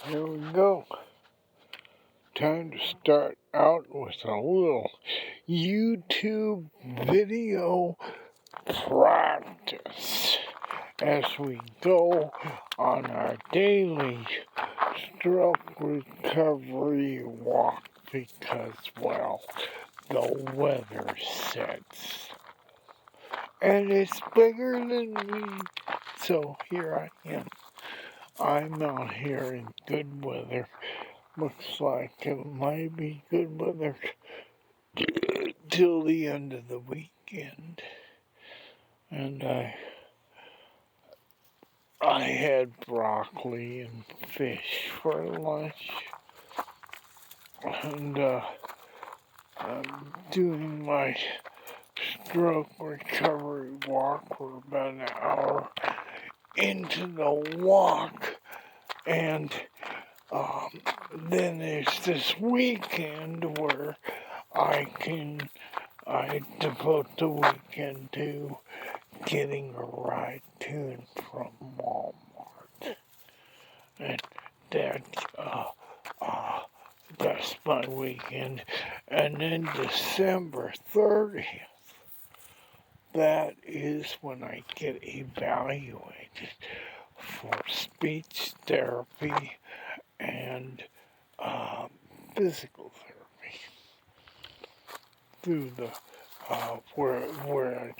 Here we go. Time to start out with a little YouTube video practice as we go on our daily stroke recovery walk because, well, the weather sets. And it's bigger than me, so here I am. I'm out here in good weather. Looks like it might be good weather till the end of the weekend. And I had broccoli and fish for lunch. And I'm doing my stroke recovery walk for about an hour into the walk. And then there's this weekend where I devote the weekend to getting a ride to and from Walmart. And that's my weekend. And then December 30th, that is when I get evaluated for speech therapy and physical therapy through the where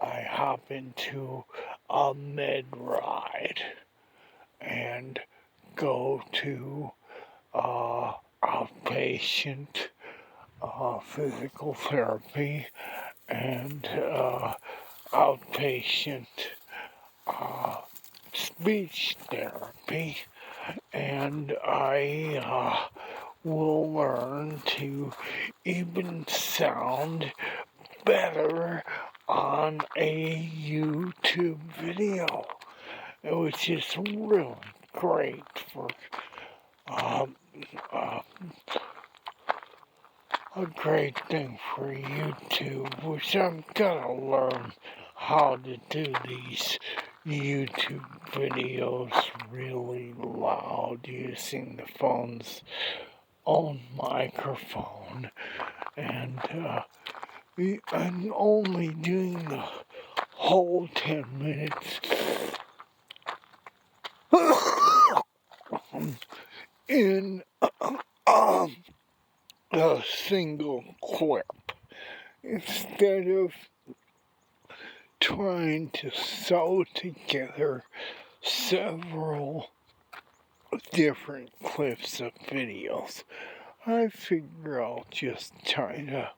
I hop into a med ride and go to outpatient physical therapy and outpatient speech therapy, and I will learn to even sound better on a YouTube video, which is really great for a great thing for YouTube, which I'm gonna learn how to do these YouTube videos really loud using the phone's own microphone, and I'm only doing the whole 10 minutes in a single clip instead of trying to sew together several different clips of videos. I figure I'll just try to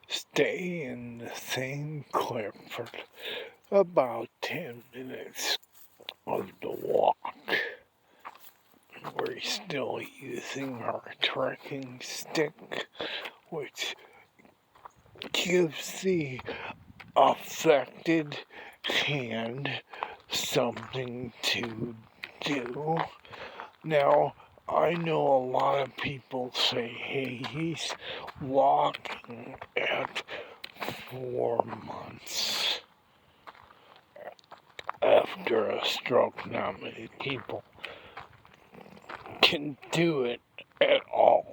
stay in the same clip for about 10 minutes of the walk. We're still using our trekking stick, which gives the affected hand something to do. Now, I know a lot of people say, hey, he's walking at 4 months after a stroke. Not many people can do it at all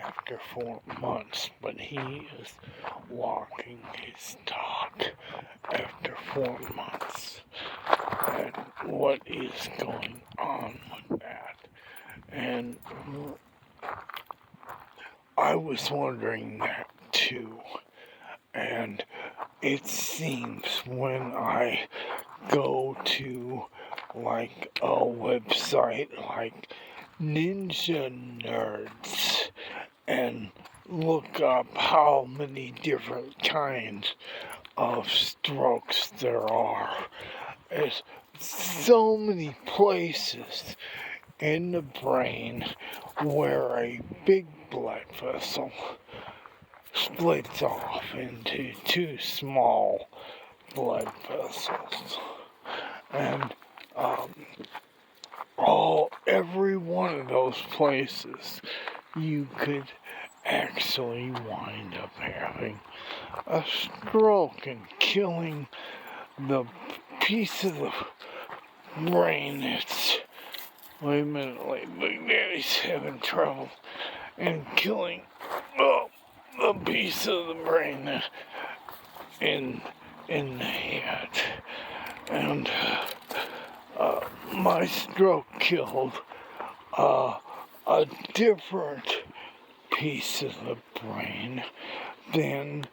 after 4 months, but he is walking his dog after 4 months. And what is going on with that? And I was wondering that too. And it seems when I go to like a website like Ninja Nerds and look up how many different kinds of strokes there are. There's so many places in the brain where a big blood vessel splits off into 2 small blood vessels. And every one of those places you could actually wind up having a stroke and killing the piece of the brain that's Wait a minute, like Big Daddy's having trouble and killing a piece of the brain in the head. And my stroke killed a different piece of the brain than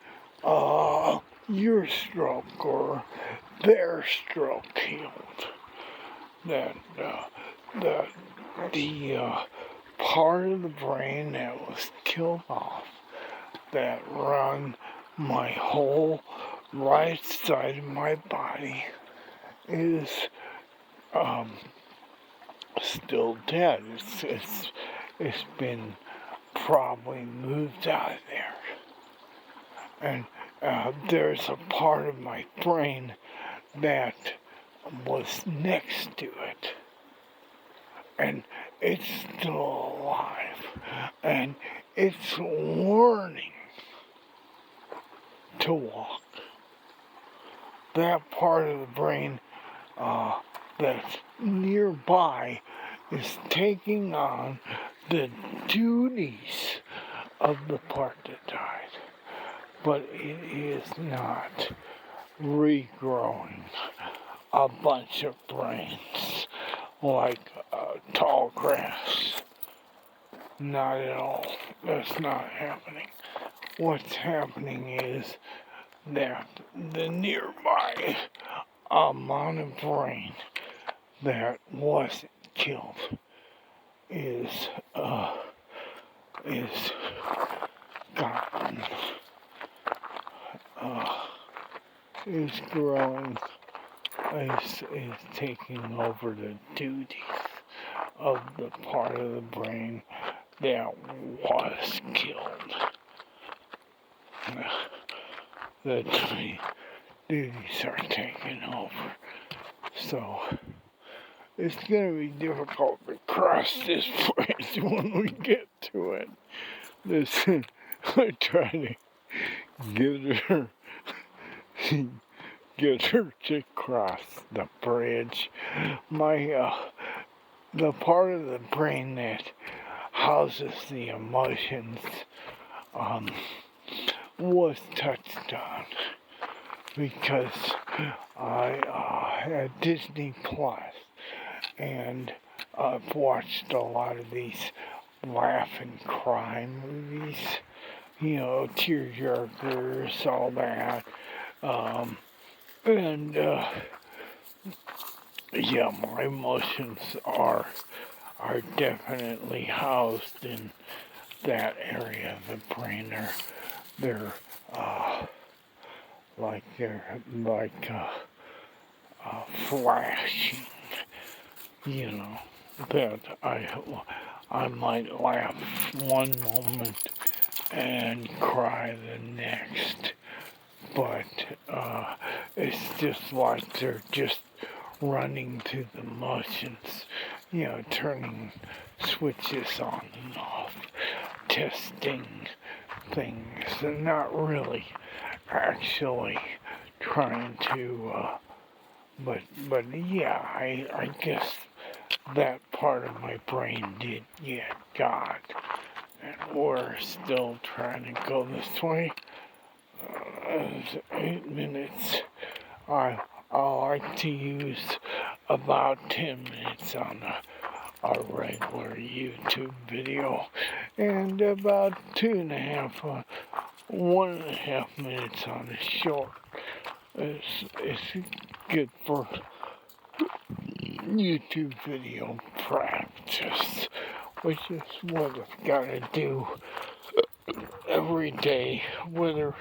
your stroke or their stroke killed. That the part of the brain that was killed off that run my whole right side of my body is still dead. It's been probably moved out of there. And there's a part of my brain that was next to it. And it's still alive. And it's learning to walk. That part of the brain that's nearby is taking on the duties of the part that died. But it is not regrowing a bunch of brains like tall grass. Not at all. That's not happening. What's happening is that the nearby amount of brain that wasn't killed is gotten is growing, is taking over the duties of the part of the brain that was killed. The duties are taking over. So it's going to be difficult to cross this bridge when we get to it. I try to get her to cross the bridge. The part of the brain that houses the emotions was touched on because I had Disney Plus and I've watched a lot of these laugh and cry movies, tearjerkers, all that. My emotions are definitely housed in that area of the brain. They're flashing, that I might laugh one moment and cry the next, but it's just like they're just running through the motions, turning switches on and off, testing things, and not really actually trying to, but yeah, I guess that part of my brain did get got, and we're still trying to go this way. 8 minutes. I like to use about 10 minutes on a regular YouTube video, and about 1.5 minutes on a short. It's good for YouTube video practice, which is what I've got to do every day, whether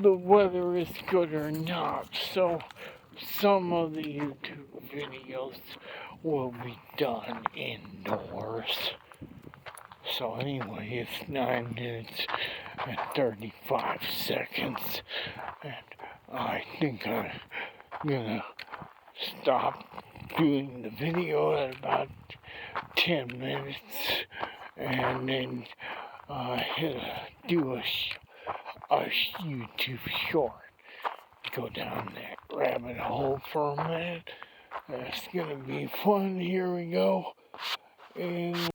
the weather is good or not. So some of the YouTube videos will be done indoors. So anyway, it's 9 minutes and 35 seconds, and I think I'm gonna stop doing the video at about 10 minutes, and then do a YouTube short. Go down that rabbit hole for a minute. That's gonna be fun. Here we go. in